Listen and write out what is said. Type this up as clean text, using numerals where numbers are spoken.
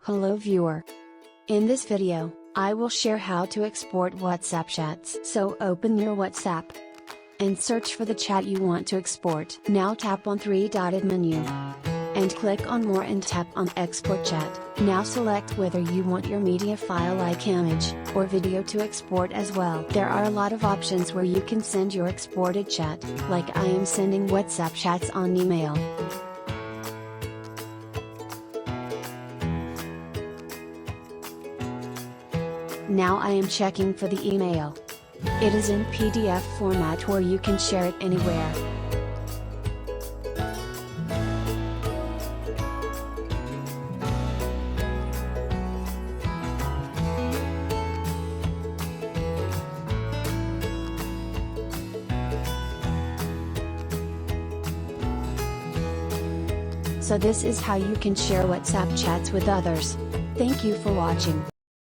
Hello viewer. In this video, I will share how to export WhatsApp chats. So open your WhatsApp and search for the chat you want to export. Now tap on three-dotted menu and click on More and tap on Export Chat. Now select whether you want your media file like image or video to export as well. There are a lot of options where you can send your exported chat, like I am sending WhatsApp chats on email. Now I am checking for the email. It is in PDF format where you can share it anywhere. So this is how you can share WhatsApp chats with others. Thank you for watching.